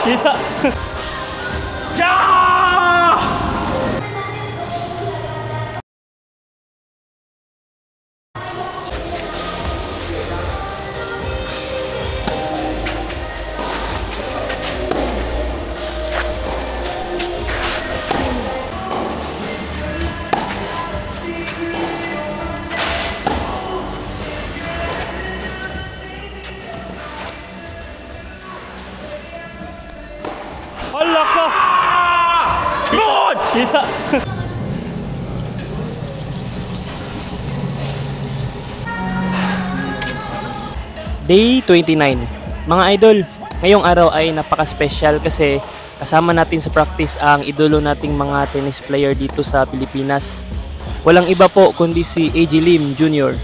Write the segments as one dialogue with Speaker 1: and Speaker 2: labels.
Speaker 1: Kita. Hala ka! Good! Kita! Day 29. Mga idol, ngayong araw ay napaka-special kasi kasama natin sa practice ang idolo nating mga tennis player dito sa Pilipinas. Walang iba po kundi si AJ Lim Jr.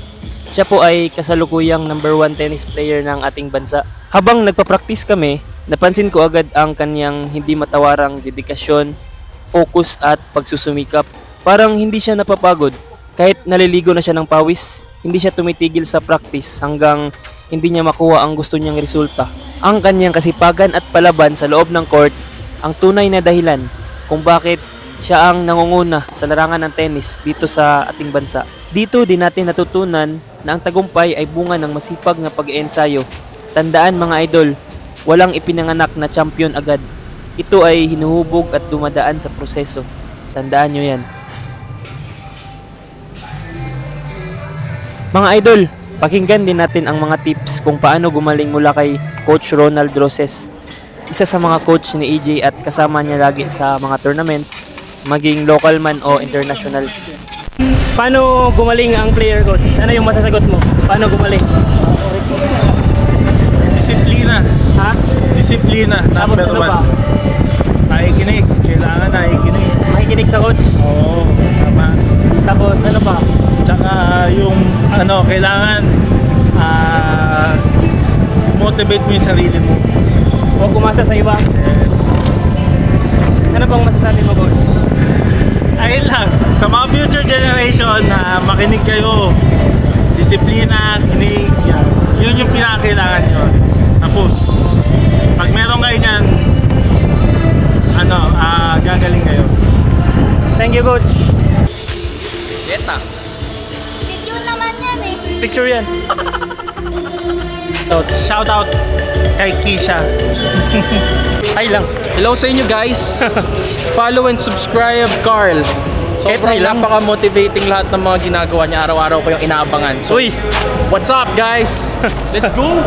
Speaker 1: Siya po ay kasalukuyang number 1 tennis player ng ating bansa. Habang nagpa-practice kami, napansin ko agad ang kanyang hindi matawarang dedikasyon, focus at pagsusumikap. Parang hindi siya napapagod. Kahit naliligo na siya ng pawis, hindi siya tumitigil sa practice hanggang hindi niya makuha ang gusto niyang resulta. Ang kanyang kasipagan at palaban sa loob ng court ang tunay na dahilan kung bakit siya ang nangunguna sa larangan ng tennis dito sa ating bansa. Dito din natin natutunan na ang tagumpay ay bunga ng masipag na pag-iensayo. Tandaan mga idol, walang ipinanganak na champion agad. Ito ay hinuhubog at dumadaan sa proseso. Tandaan nyo yan. Mga idol, pakinggan din natin ang mga tips kung paano gumaling mula kay Coach Ronald Roses. Isa sa mga coach ni EJ at kasama niya lagi sa mga tournaments, maging local man o international. Paano gumaling ang player, coach? Ano yung masasagot mo? Paano gumaling?
Speaker 2: Disiplina.
Speaker 1: Ha?
Speaker 2: Disiplina.
Speaker 1: Tapos
Speaker 2: Number
Speaker 1: ano
Speaker 2: one.
Speaker 1: pa?
Speaker 2: Nakikinig. Kailangan nakikinig.
Speaker 1: Makikinig sa coach?
Speaker 2: Oo, tama.
Speaker 1: Tapos ano pa?
Speaker 2: Tsaka yung kailangan motivate mo yung sarili mo.
Speaker 1: Huwag umasa sa iba?
Speaker 2: Yes.
Speaker 1: Ano bang masasabi mo, coach?
Speaker 2: Ayun lang. Sa mga future generation na makinig kayo. Disiplina, kinig. Yan. Yun yung pinakailangan nyo. Tapos, pag meron kayo nyan, gagaling kayo.
Speaker 1: Thank you, coach.
Speaker 3: Beta.
Speaker 4: Video naman yan eh.
Speaker 1: Picture yan.
Speaker 2: Shout out kay Kisha.
Speaker 1: Ay lang.
Speaker 3: Hello sa inyo guys. Follow and subscribe Carl. Sobrang
Speaker 1: Kahit lang.
Speaker 3: napaka-motivating lahat ng mga ginagawa niya. Araw-araw ko yung inaabangan. So,
Speaker 1: Uy!
Speaker 3: what's up guys? Let's go!